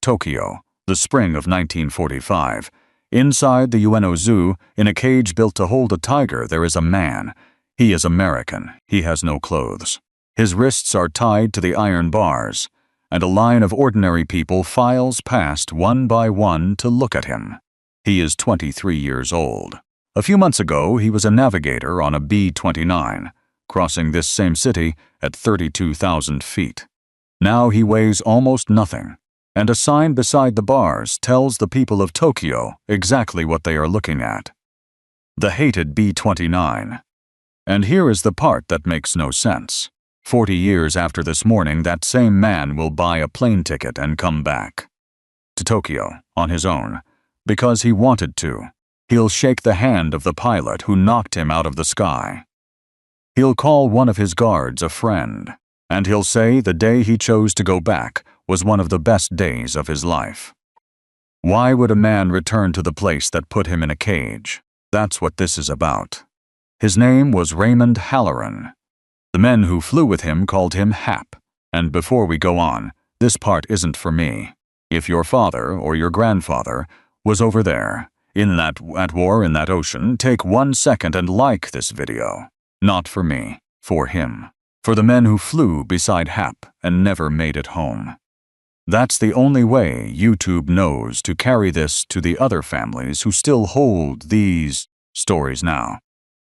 Tokyo, the spring of 1945. Inside the Ueno Zoo, in a cage built to hold a tiger, there is a man. He is American. He has no clothes. His wrists are tied to the iron bars, and a line of ordinary people files past one by one to look at him. He is 23 years old. A few months ago, he was a navigator on a B-29, crossing this same city at 32,000 feet. Now he weighs almost nothing, and a sign beside the bars tells the people of Tokyo exactly what they are looking at. The hated B-29. And here is the part that makes no sense. 40 years after this morning, that same man will buy a plane ticket and come back to Tokyo on his own, because he wanted to. He'll shake the hand of the pilot who knocked him out of the sky. He'll call one of his guards a friend, and he'll say the day he chose to go back was one of the best days of his life. Why would a man return to the place that put him in a cage? That's what this is about. His name was Raymond Halloran. The men who flew with him called him Hap. And before we go on, this part isn't for me. If your father or your grandfather was over there, at war in that ocean, take 1 second and like this video. Not for me, for him. For the men who flew beside Hap and never made it home. That's the only way YouTube knows to carry this to the other families who still hold these stories now.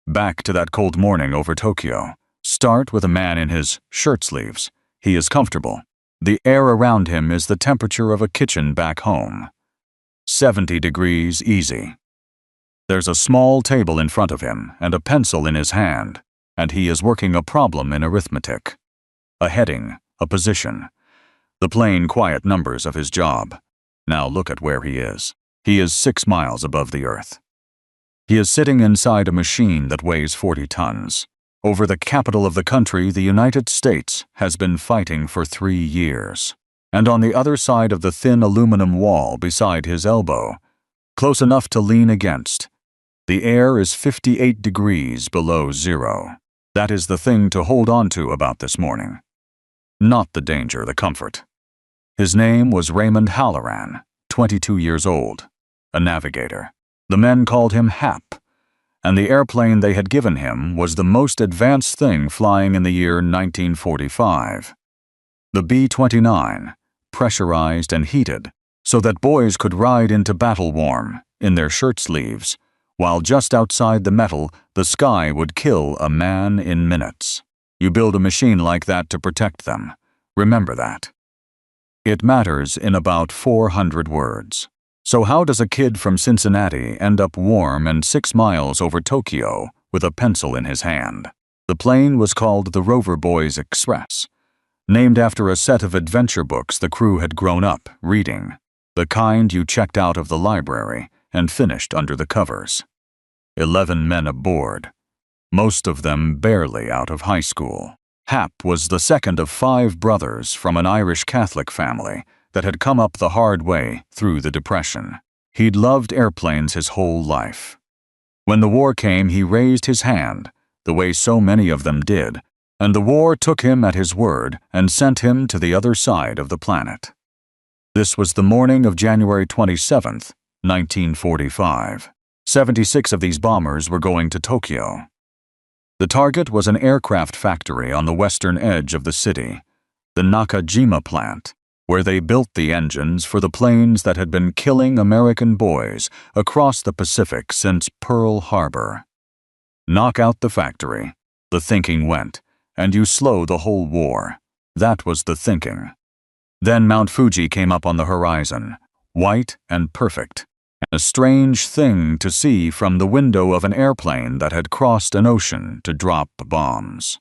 Back to that cold morning over Tokyo. Start with a man in his shirt sleeves. He is comfortable. The air around him is the temperature of a kitchen back home. 70 degrees easy. There's a small table in front of him and a pencil in his hand, and he is working a problem in arithmetic. A heading, a position. The plain, quiet numbers of his job. Now look at where he is. He is 6 miles above the earth. He is sitting inside a machine that weighs 40 tons. Over the capital of the country, the United States has been fighting for 3 years. And on the other side of the thin aluminum wall beside his elbow, close enough to lean against, the air is 58 degrees below zero. That is the thing to hold on to about this morning. Not the danger, the comfort. His name was Raymond Halloran, 22 years old, a navigator. The men called him Hap, and the airplane they had given him was the most advanced thing flying in the year 1945. The B-29, pressurized and heated, so that boys could ride into battle warm, in their shirt sleeves, while just outside the metal, the sky would kill a man in minutes. You build a machine like that to protect them. Remember that. It matters in about 400 words. So how does a kid from Cincinnati end up warm and 6 miles over Tokyo with a pencil in his hand? The plane was called the Rover Boys Express, named after a set of adventure books the crew had grown up reading, the kind you checked out of the library and finished under the covers. 11 men aboard, most of them barely out of high school. Hap was the second of 5 brothers from an Irish Catholic family that had come up the hard way through the Depression. He'd loved airplanes his whole life. When the war came, he raised his hand, the way so many of them did, and the war took him at his word and sent him to the other side of the planet. This was the morning of January 27th, 1945. 76 of these bombers were going to Tokyo. The target was an aircraft factory on the western edge of the city, the Nakajima plant, where they built the engines for the planes that had been killing American boys across the Pacific since Pearl Harbor. Knock out the factory, the thinking went, and you slow the whole war. That was the thinking. Then Mount Fuji came up on the horizon, white and perfect, a strange thing to see from the window of an airplane that had crossed an ocean to drop bombs.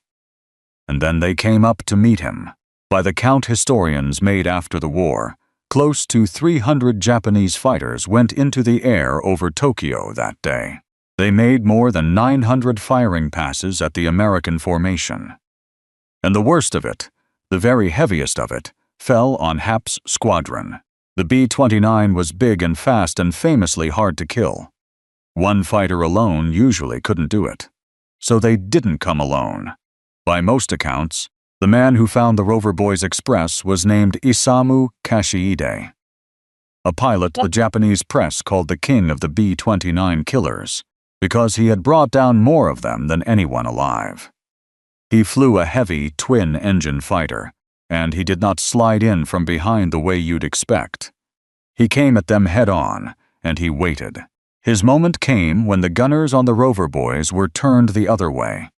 And then they came up to meet him. By the count historians made after the war, close to 300 Japanese fighters went into the air over Tokyo that day. They made more than 900 firing passes at the American formation. And the worst of it, the very heaviest of it, fell on Hap's squadron. The B-29 was big and fast and famously hard to kill. One fighter alone usually couldn't do it. So they didn't come alone. By most accounts, the man who found the Rover Boys Express was named Isamu Kashiide. a pilot the Japanese press called the king of the B-29 killers, because he had brought down more of them than anyone alive. He flew a heavy twin-engine fighter, and he did not slide in from behind the way you'd expect. He came at them head-on, and he waited. His moment came when the gunners on the Rover boys were turned the other way,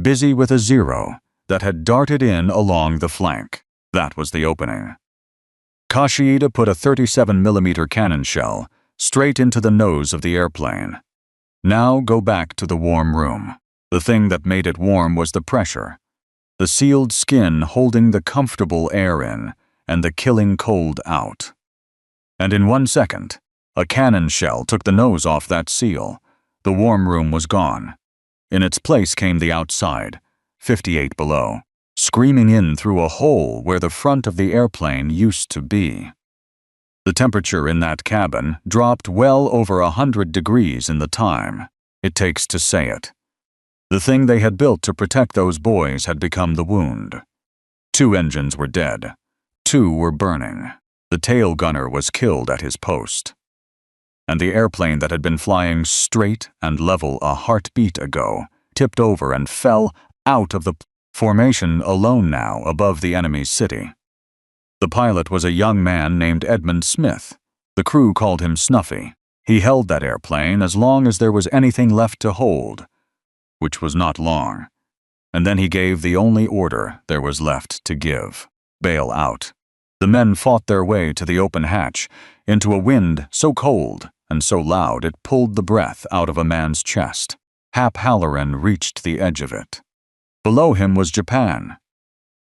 busy with a Zero that had darted in along the flank. That was the opening. Kashida put a 37mm cannon shell straight into the nose of the airplane. Now go back to the warm room. The thing that made it warm was the pressure, the sealed skin holding the comfortable air in and the killing cold out. And in 1 second, a cannon shell took the nose off that seal. The warm room was gone. In its place came the outside, 58 below, screaming in through a hole where the front of the airplane used to be. The temperature in that cabin dropped well over 100 degrees in the time it takes to say it. The thing they had built to protect those boys had become the wound. 2 engines were dead. 2 were burning. The tail gunner was killed at his post. And the airplane that had been flying straight and level a heartbeat ago tipped over and fell out of the formation alone now above the enemy's city. The pilot was a young man named Edmund Smith. The crew called him Snuffy. He held that airplane as long as there was anything left to hold, which was not long. And then he gave the only order there was left to give: bail out. The men fought their way to the open hatch, into a wind so cold and so loud it pulled the breath out of a man's chest. Halloran reached the edge of it. Below him was Japan,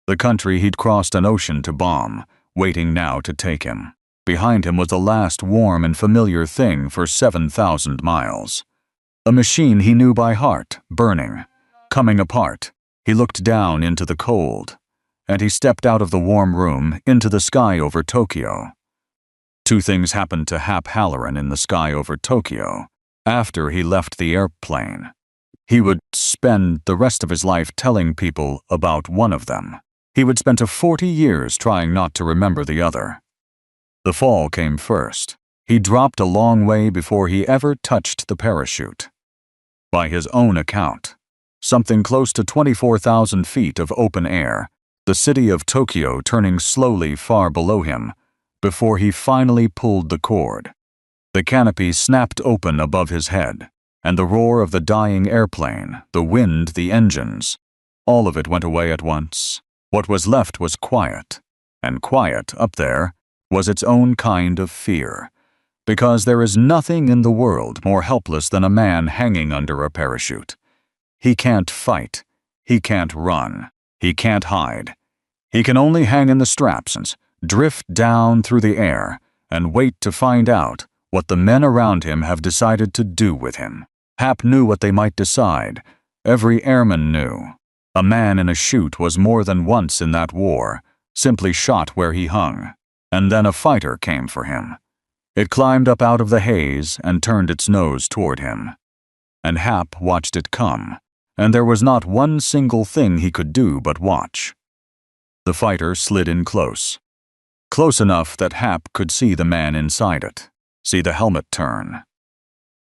the country he'd crossed an ocean to bomb, waiting now to take him. Behind him was the last warm and familiar thing for 7,000 miles. A machine he knew by heart, burning, coming apart. He looked down into the cold, and he stepped out of the warm room into the sky over Tokyo. 2 things happened to Halloran in the sky over Tokyo after he left the airplane. He would spend the rest of his life telling people about one of them. He would spend 40 years trying not to remember the other. The fall came first. He dropped a long way before he ever touched the parachute. By his own account, something close to 24,000 feet of open air, the city of Tokyo turning slowly far below him, before he finally pulled the cord. The canopy snapped open above his head, and the roar of the dying airplane, the wind, the engines, all of it went away at once. What was left was quiet, and quiet, up there, was its own kind of fear, because there is nothing in the world more helpless than a man hanging under a parachute. He can't fight, he can't run, he can't hide. He can only hang in the straps and drift down through the air and wait to find out what the men around him have decided to do with him. Hap knew what they might decide. Every airman knew. A man in a chute was more than once in that war, simply shot where he hung. And then a fighter came for him. It climbed up out of the haze and turned its nose toward him. And Hap watched it come, and there was not one single thing he could do but watch. The fighter slid in close. Close enough that Hap could see the man inside it, see the helmet turn,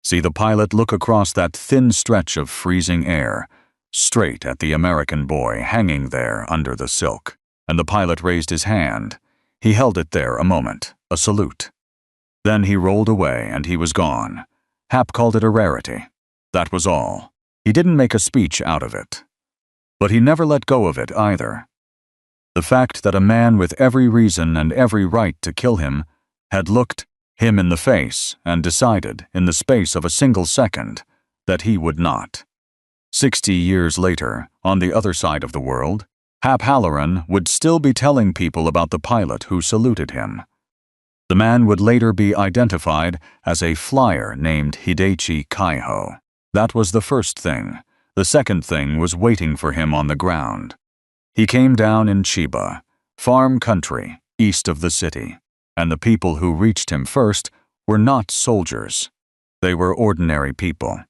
see the pilot look across that thin stretch of freezing air, straight at the American boy hanging there under the silk. And the pilot raised his hand. He held it there a moment, a salute. Then he rolled away and he was gone. Hap called it a rarity. That was all. He didn't make a speech out of it. But he never let go of it either. The fact that a man with every reason and every right to kill him had looked him in the face and decided, in the space of a single second, that he would not. 60 years later, on the other side of the world, Halloran would still be telling people about the pilot who saluted him. The man would later be identified as a flyer named Hidechi Kaiho. That was the first thing. The second thing was waiting for him on the ground. He came down in Chiba, farm country, east of the city, and the people who reached him first were not soldiers. They were ordinary people.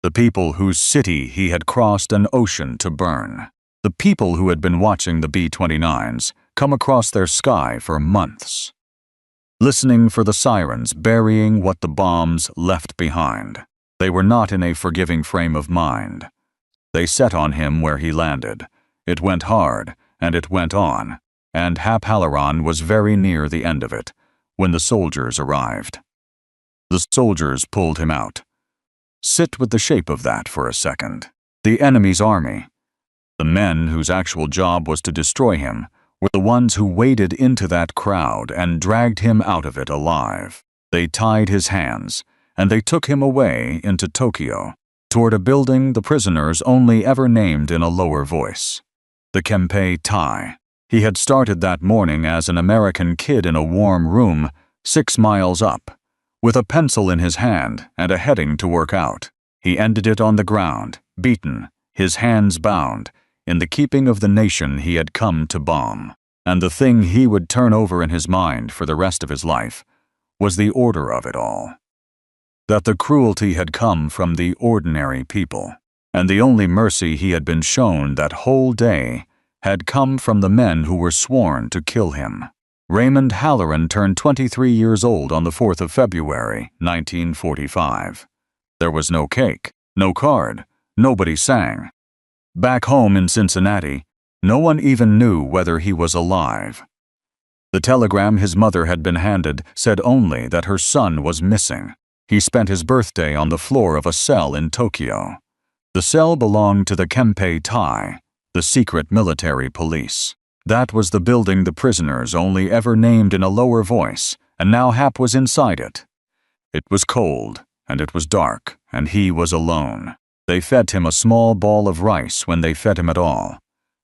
The people whose city he had crossed an ocean to burn. The people who had been watching the B-29s come across their sky for months. listening for the sirens burying what the bombs left behind. They were not in a forgiving frame of mind. They set on him where he landed. It went hard, and it went on, and Halloran was very near the end of it when the soldiers arrived. The soldiers pulled him out. Sit with the shape of that for a second. The enemy's army. The men whose actual job was to destroy him were the ones who waded into that crowd and dragged him out of it alive. They tied his hands, and they took him away into Tokyo, toward a building the prisoners only ever named in a lower voice. The captivity. He had started that morning as an American kid in a warm room 6 miles up, with a pencil in his hand and a heading to work out. He ended it on the ground, beaten, his hands bound, in the keeping of the nation he had come to bomb. And the thing he would turn over in his mind for the rest of his life was the order of it all. That the cruelty had come from the ordinary people, and the only mercy he had been shown that whole day had come from the men who were sworn to kill him. Raymond Halloran turned 23 years old on the 4th of February, 1945. There was no cake, no card, nobody sang. Back home in Cincinnati, no one even knew whether he was alive. The telegram his mother had been handed said only that her son was missing. He spent his birthday on the floor of a cell in Tokyo. The cell belonged to the captivity, the secret military police. That was the building the prisoners only ever named in a lower voice, and now Hap was inside it. It was cold, and it was dark, and he was alone. They fed him a small ball of rice when they fed him at all.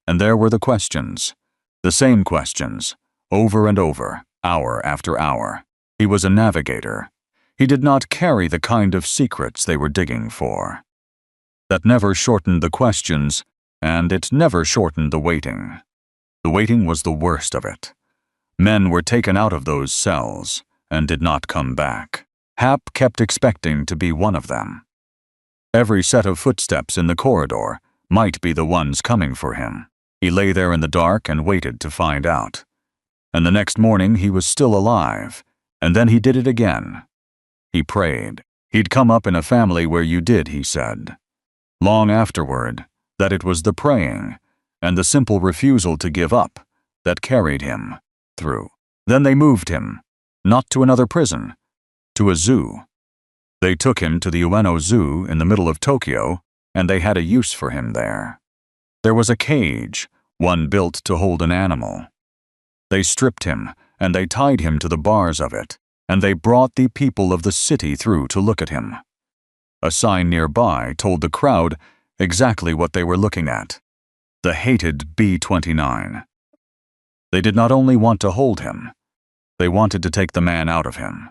And there were the questions, the same questions, over and over, hour after hour. He was a navigator. He did not carry the kind of secrets they were digging for. That never shortened the questions, and it never shortened the waiting. The waiting was the worst of it. Men were taken out of those cells and did not come back. Hap kept expecting to be one of them. Every set of footsteps in the corridor might be the ones coming for him. He lay there in the dark and waited to find out. And the next morning he was still alive, and then he did it again. He prayed. He'd come up in a family where you did, he said. Long afterward, that it was the praying and the simple refusal to give up that carried him through. Then they moved him, not to another prison, to a zoo. They took him to the Ueno Zoo in the middle of Tokyo, and they had a use for him there. There was a cage, one built to hold an animal. They stripped him, and they tied him to the bars of it, and they brought the people of the city through to look at him. A sign nearby told the crowd exactly what they were looking at: the hated B-29. They did not only want to hold him, they wanted to take the man out of him.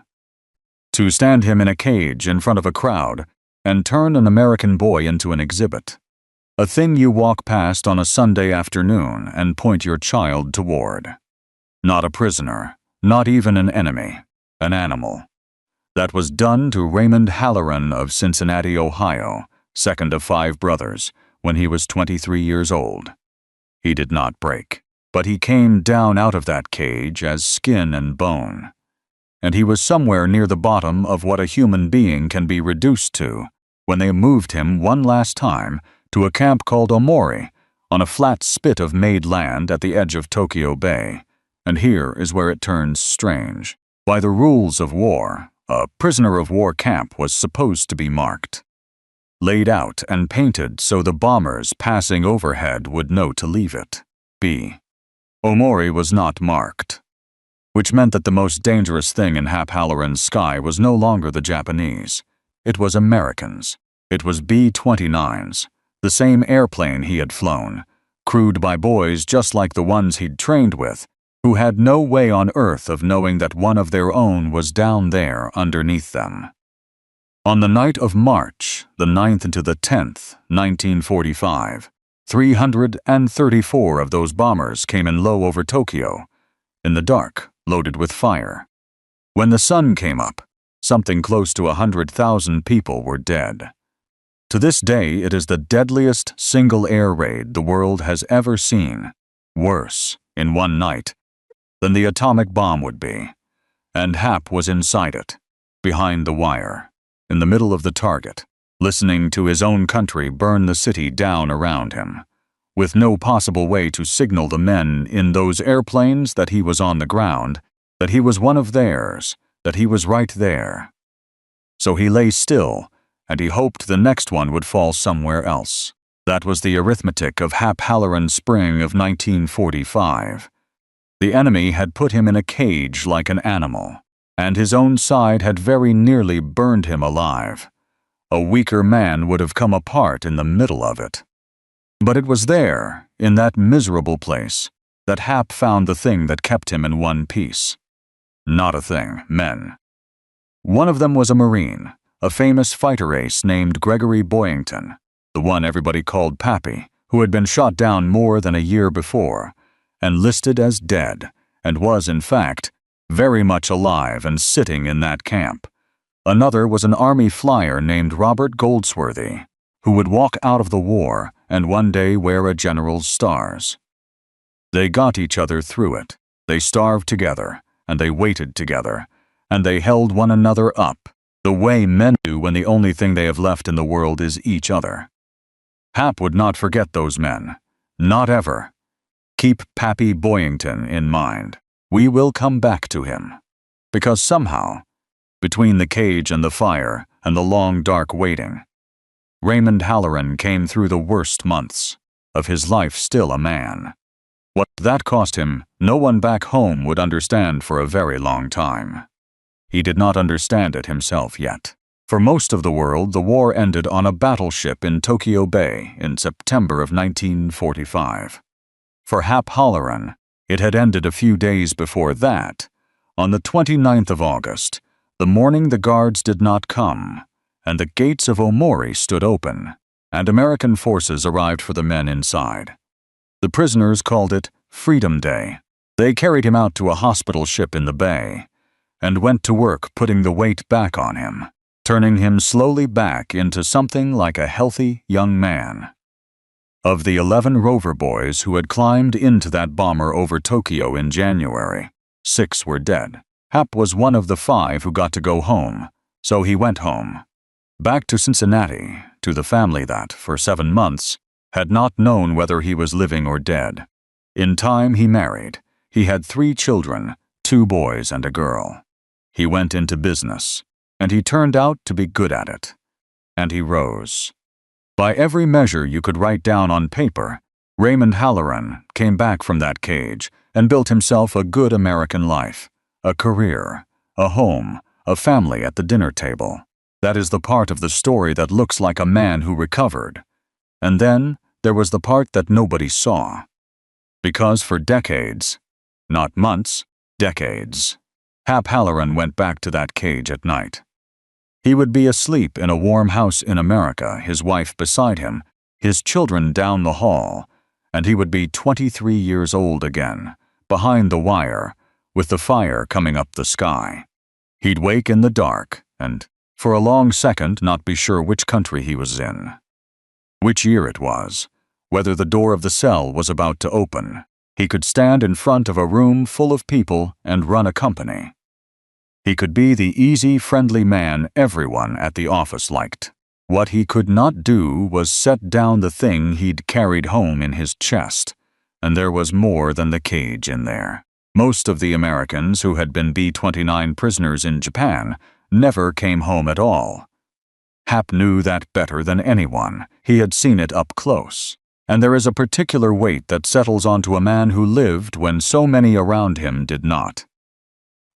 To stand him in a cage in front of a crowd and turn an American boy into an exhibit. A thing you walk past on a Sunday afternoon and point your child toward. Not a prisoner, not even an enemy, an animal. That was done to Raymond Halloran of Cincinnati, Ohio, second of 5 brothers, when he was 23 years old. He did not break, but he came down out of that cage as skin and bone. And he was somewhere near the bottom of what a human being can be reduced to when they moved him one last time to a camp called Omori on a flat spit of made land at the edge of Tokyo Bay. And here is where it turns strange. By the rules of war, a prisoner of war camp was supposed to be marked, laid out and painted so the bombers passing overhead would know to leave it. Omori was not marked, which meant that the most dangerous thing in Halloran's sky was no longer the Japanese. It was Americans. It was B-29s, the same airplane he had flown, crewed by boys just like the ones he'd trained with, who had no way on earth of knowing that one of their own was down there underneath them. On the night of March, the 9th into the 10th, 1945, 334 of those bombers came in low over Tokyo, in the dark, loaded with fire. When the sun came up, something close to 100,000 people were dead. To this day, it is the deadliest single air raid the world has ever seen, worse, in one night, than the atomic bomb would be. and Hap was inside it, behind the wire, in the middle of the target, listening to his own country burn the city down around him, with no possible way to signal the men in those airplanes that he was on the ground, that he was one of theirs, that he was right there. So he lay still, and he hoped the next one would fall somewhere else. That was the arithmetic of Hap Halloran's spring of 1945. The enemy had put him in a cage like an animal, and his own side had very nearly burned him alive. A weaker man would have come apart in the middle of it. But it was there, in that miserable place, that Hap found the thing that kept him in one piece. Not a thing, men. One of them was a Marine, a famous fighter ace named Gregory Boyington, the one everybody called Pappy, who had been shot down more than a year before, and listed as dead, and was, in fact, very much alive and sitting in that camp. Another was an Army flyer named Robert Goldsworthy, who would walk out of the war and one day wear a general's stars. They got each other through it. They starved together, and they waited together, and they held one another up, the way men do when the only thing they have left in the world is each other. Hap would not forget those men. Not ever. Keep Pappy Boyington in mind. We will come back to him. Because somehow, between the cage and the fire and the long dark waiting, Raymond Halloran came through the worst months of his life still a man. What that cost him, no one back home would understand for a very long time. He did not understand it himself yet. For most of the world, the war ended on a battleship in Tokyo Bay in September of 1945. For Hap Halloran, it had ended a few days before that, on the 29th of August, the morning the guards did not come, and the gates of Omori stood open, and American forces arrived for the men inside. The prisoners called it Freedom Day. They carried him out to a hospital ship in the bay, and went to work putting the weight back on him, turning him slowly back into something like a healthy young man. Of the 11 Rover boys who had climbed into that bomber over Tokyo in January, 6 were dead. Hap was one of the 5 who got to go home, so he went home. Back to Cincinnati, to the family that, for 7 months, had not known whether he was living or dead. In time he married. He had 3 children, 2 boys and a girl. He went into business, and he turned out to be good at it. And he rose. By every measure you could write down on paper, Raymond Halloran came back from that cage and built himself a good American life, a career, a home, a family at the dinner table. That is the part of the story that looks like a man who recovered. And then there was the part that nobody saw. Because for decades, not months, decades, Hap Halloran went back to that cage at night. He would be asleep in a warm house in America, his wife beside him, his children down the hall, and he would be 23 years old again, behind the wire, with the fire coming up the sky. He'd wake in the dark and, for a long second, not be sure which country he was in, which year it was, whether the door of the cell was about to open. He could stand in front of a room full of people and run a company. He could be the easy, friendly man everyone at the office liked. What he could not do was set down the thing he'd carried home in his chest, and there was more than the cage in there. Most of the Americans who had been B-29 prisoners in Japan never came home at all. Hap knew that better than anyone. He had seen it up close. And there is a particular weight that settles onto a man who lived when so many around him did not.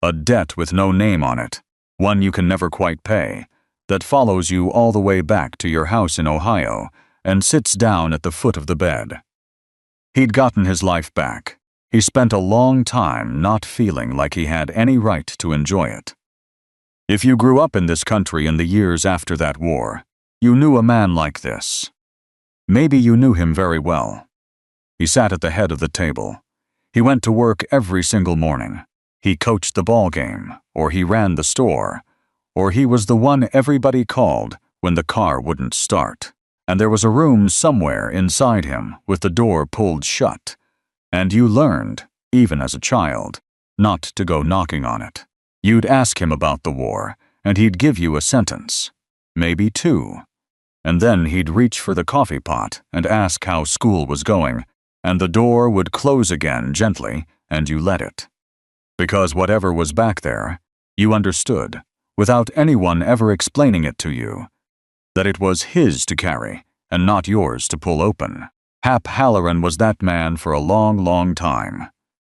A debt with no name on it, one you can never quite pay, that follows you all the way back to your house in Ohio and sits down at the foot of the bed. He'd gotten his life back. He spent a long time not feeling like he had any right to enjoy it. If you grew up in this country in the years after that war, you knew a man like this. Maybe you knew him very well. He sat at the head of the table. He went to work every single morning. He coached the ball game, or he ran the store, or he was the one everybody called when the car wouldn't start. And there was a room somewhere inside him with the door pulled shut. And you learned, even as a child, not to go knocking on it. You'd ask him about the war, and he'd give you a sentence, maybe two. And then he'd reach for the coffee pot and ask how school was going, and the door would close again gently, and you let it. Because whatever was back there, you understood, without anyone ever explaining it to you, that it was his to carry and not yours to pull open. Hap Halloran was that man for a long, long time.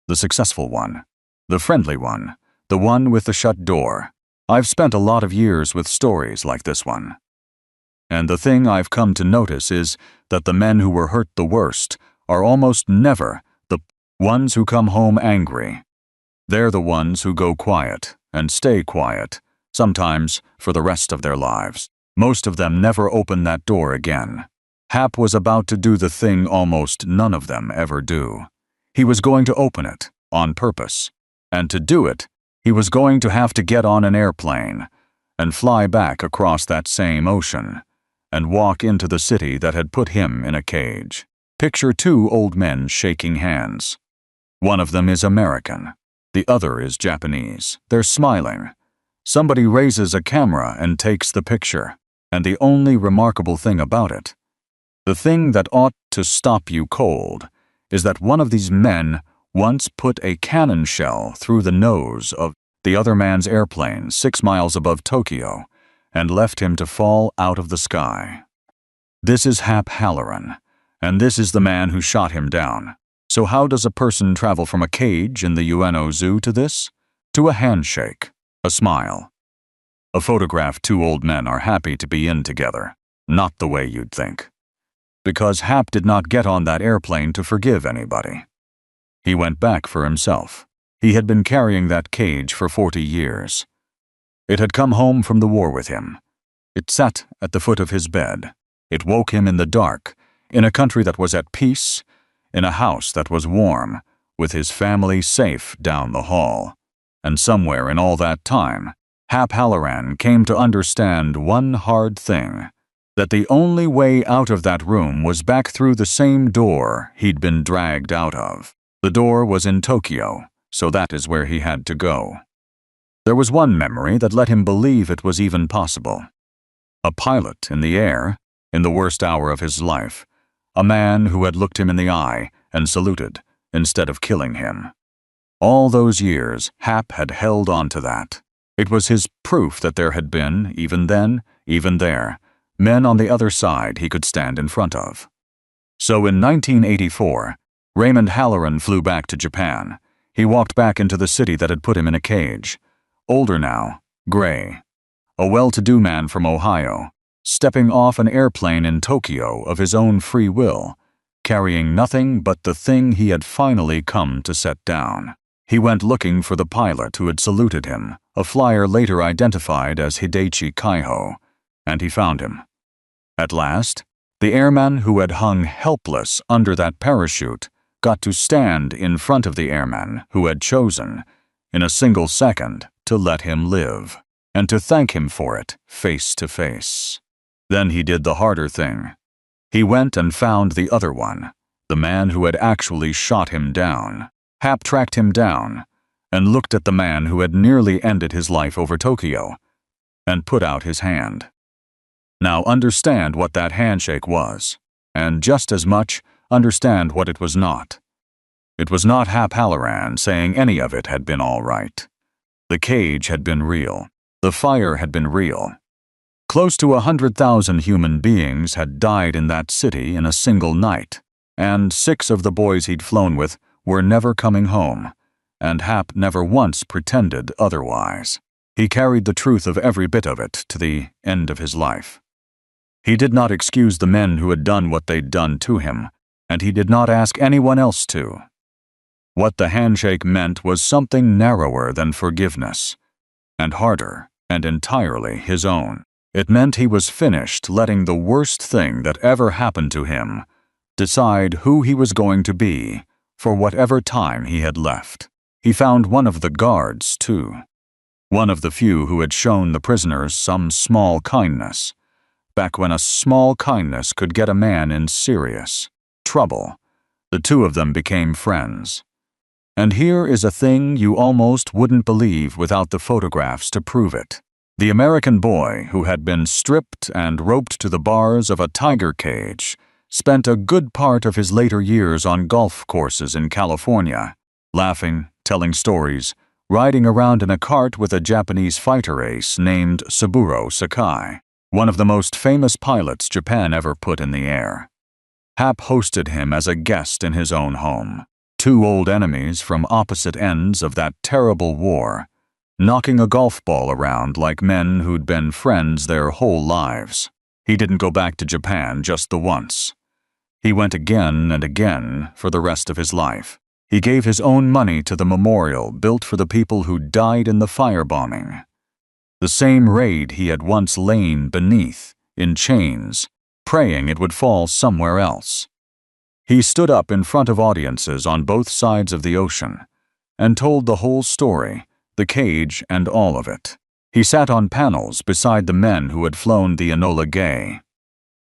The successful one, the friendly one, the one with the shut door. I've spent a lot of years with stories like this one. And the thing I've come to notice is that the men who were hurt the worst are almost never the ones who come home angry. They're the ones who go quiet and stay quiet, sometimes for the rest of their lives. Most of them never open that door again. Hap was about to do the thing almost none of them ever do. He was going to open it, on purpose. And to do it, he was going to have to get on an airplane and fly back across that same ocean and walk into the city that had put him in a cage. Picture two old men shaking hands. One of them is American. The other is Japanese. They're smiling. Somebody raises a camera and takes the picture. And the only remarkable thing about it, the thing that ought to stop you cold, is that one of these men once put a cannon shell through the nose of the other man's airplane 6 miles above Tokyo and left him to fall out of the sky. This is Hap Halloran, and this is the man who shot him down. So how does a person travel from a cage in the Ueno Zoo to this? To a handshake, a smile. A photograph two old men are happy to be in together, not the way you'd think. Because Hap did not get on that airplane to forgive anybody. He went back for himself. He had been carrying that cage for 40 years. It had come home from the war with him. It sat at the foot of his bed. It woke him in the dark, in a country that was at peace, in a house that was warm, with his family safe down the hall. And somewhere in all that time, Hap Halloran came to understand one hard thing, that the only way out of that room was back through the same door he'd been dragged out of. The door was in Tokyo, so that is where he had to go. There was one memory that let him believe it was even possible. A pilot in the air, in the worst hour of his life, a man who had looked him in the eye and saluted instead of killing him. All those years, Hap had held on to that. It was his proof that there had been, even then, even there, men on the other side he could stand in front of. So in 1984, Raymond Halloran flew back to Japan. He walked back into the city that had put him in a cage. Older now, gray. A well-to-do man from Ohio, stepping off an airplane in Tokyo of his own free will, carrying nothing but the thing he had finally come to set down. He went looking for the pilot who had saluted him, a flyer later identified as Hidechi Kaiho, and he found him. At last, the airman who had hung helpless under that parachute got to stand in front of the airman who had chosen, in a single second, to let him live, and to thank him for it face to face. Then he did the harder thing. He went and found the other one, the man who had actually shot him down. Hap tracked him down and looked at the man who had nearly ended his life over Tokyo and put out his hand. Now understand what that handshake was, and just as much understand what it was not. It was not Hap Halloran saying any of it had been all right. The cage had been real. The fire had been real. Close to 100,000 human beings had died in that city in a single night, and 6 of the boys he'd flown with were never coming home, and Hap never once pretended otherwise. He carried the truth of every bit of it to the end of his life. He did not excuse the men who had done what they'd done to him, and he did not ask anyone else to. What the handshake meant was something narrower than forgiveness, and harder and entirely his own. It meant he was finished letting the worst thing that ever happened to him decide who he was going to be for whatever time he had left. He found one of the guards, too. One of the few who had shown the prisoners some small kindness, back when a small kindness could get a man in serious trouble. The two of them became friends. And here is a thing you almost wouldn't believe without the photographs to prove it. The American boy, who had been stripped and roped to the bars of a tiger cage, spent a good part of his later years on golf courses in California, laughing, telling stories, riding around in a cart with a Japanese fighter ace named Saburo Sakai, one of the most famous pilots Japan ever put in the air. Hap hosted him as a guest in his own home. Two old enemies from opposite ends of that terrible war, knocking a golf ball around like men who'd been friends their whole lives. He didn't go back to Japan just the once. He went again and again for the rest of his life. He gave his own money to the memorial built for the people who died in the firebombing. The same raid he had once lain beneath, in chains, praying it would fall somewhere else. He stood up in front of audiences on both sides of the ocean and told the whole story, the cage and all of it. He sat on panels beside the men who had flown the Enola Gay.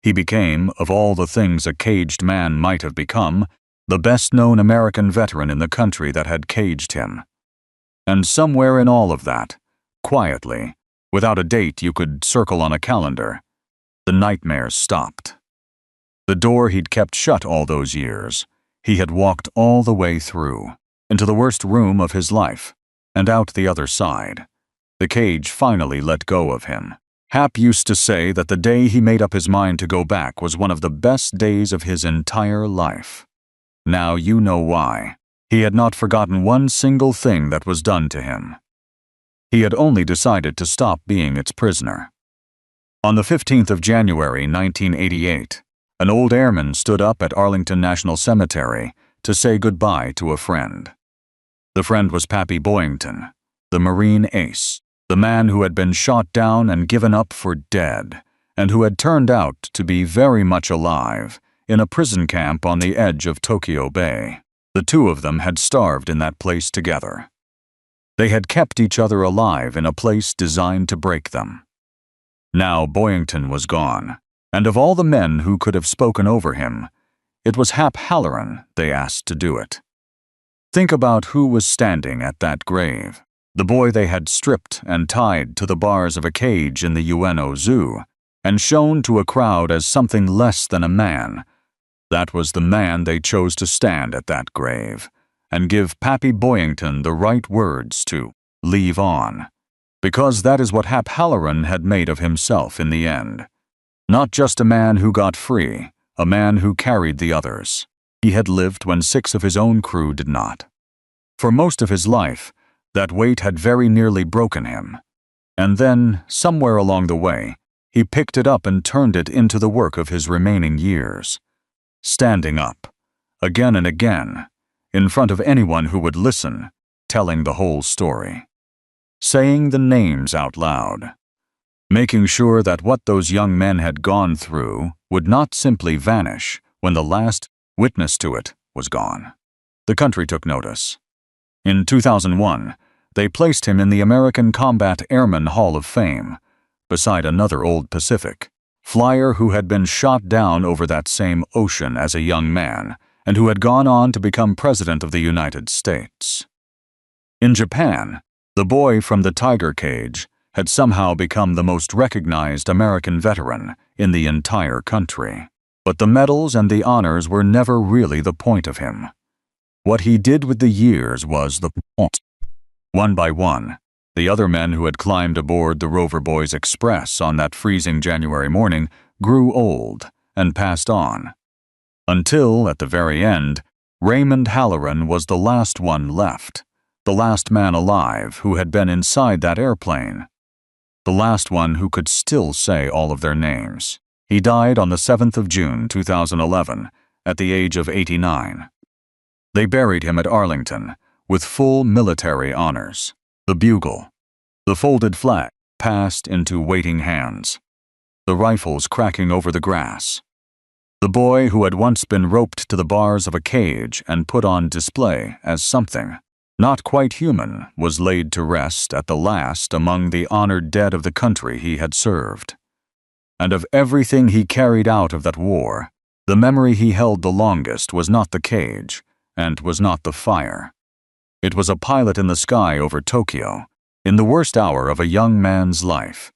He became, of all the things a caged man might have become, the best-known American veteran in the country that had caged him. And somewhere in all of that, quietly, without a date you could circle on a calendar, the nightmares stopped. The door he'd kept shut all those years, he had walked all the way through, into the worst room of his life, and out the other side. The cage finally let go of him. Hap used to say that the day he made up his mind to go back was one of the best days of his entire life. Now you know why. He had not forgotten one single thing that was done to him. He had only decided to stop being its prisoner. On the 15th of January, 1988, an old airman stood up at Arlington National Cemetery to say goodbye to a friend. The friend was Pappy Boyington, the Marine ace, the man who had been shot down and given up for dead, and who had turned out to be very much alive in a prison camp on the edge of Tokyo Bay. The two of them had starved in that place together. They had kept each other alive in a place designed to break them. Now Boyington was gone, and of all the men who could have spoken over him, it was Hap Halloran they asked to do it. Think about who was standing at that grave. The boy they had stripped and tied to the bars of a cage in the Ueno Zoo and shown to a crowd as something less than a man. That was the man they chose to stand at that grave and give Pappy Boyington the right words to leave on, because that is what Hap Halloran had made of himself in the end. Not just a man who got free, a man who carried the others. He had lived when 6 of his own crew did not. For most of his life, that weight had very nearly broken him. And then, somewhere along the way, he picked it up and turned it into the work of his remaining years. Standing up, again and again, in front of anyone who would listen, telling the whole story. Saying the names out loud. Making sure that what those young men had gone through would not simply vanish when the last witness to it was gone. The country took notice. In 2001, they placed him in the American Combat Airman Hall of Fame, beside another old Pacific flyer who had been shot down over that same ocean as a young man and who had gone on to become President of the United States. In Japan, the boy from the tiger cage had somehow become the most recognized American veteran in the entire country. But the medals and the honors were never really the point of him. What he did with the years was the point. One by one, the other men who had climbed aboard the Rover Boys Express on that freezing January morning grew old and passed on. Until, at the very end, Raymond Halloran was the last one left, the last man alive who had been inside that airplane. The last one who could still say all of their names. He died on the 7th of June, 2011, at the age of 89. They buried him at Arlington, with full military honors. The bugle, the folded flag, passed into waiting hands. The rifles cracking over the grass. The boy who had once been roped to the bars of a cage and put on display as something not quite human was laid to rest at the last among the honored dead of the country he had served. And of everything he carried out of that war, the memory he held the longest was not the cage, and was not the fire. It was a pilot in the sky over Tokyo, in the worst hour of a young man's life,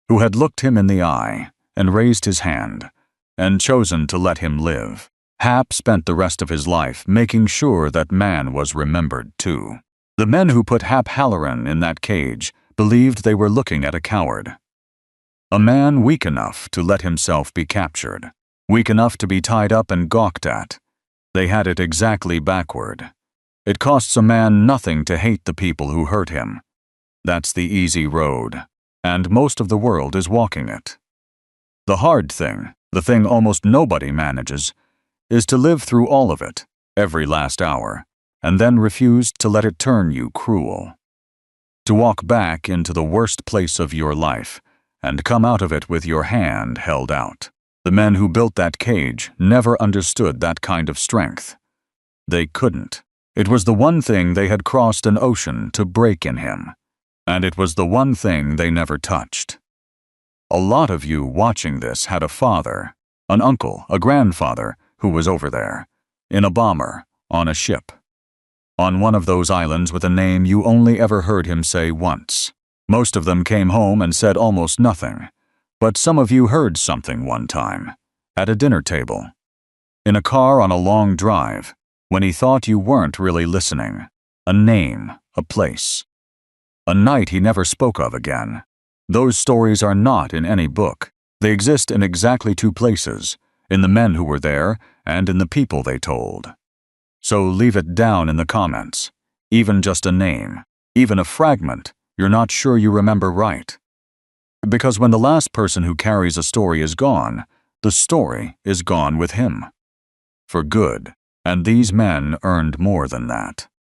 who had looked him in the eye and raised his hand and chosen to let him live. Hap spent the rest of his life making sure that man was remembered too. The men who put Hap Halloran in that cage believed they were looking at a coward. A man weak enough to let himself be captured, weak enough to be tied up and gawked at. They had it exactly backward. It costs a man nothing to hate the people who hurt him. That's the easy road, and most of the world is walking it. The hard thing, the thing almost nobody manages, is to live through all of it, every last hour, and then refuse to let it turn you cruel. To walk back into the worst place of your life and come out of it with your hand held out. The men who built that cage never understood that kind of strength. They couldn't. It was the one thing they had crossed an ocean to break in him, and it was the one thing they never touched. A lot of you watching this had a father, an uncle, a grandfather who was over there, in a bomber, on a ship, on one of those islands with a name you only ever heard him say once. Most of them came home and said almost nothing, but some of you heard something one time, at a dinner table, in a car on a long drive, when he thought you weren't really listening. A name, a place, a night he never spoke of again. Those stories are not in any book. They exist in exactly two places, in the men who were there and in the people they told. So leave it down in the comments, even just a name, even a fragment you're not sure you remember right. Because when the last person who carries a story is gone, the story is gone with him. For good, and these men earned more than that.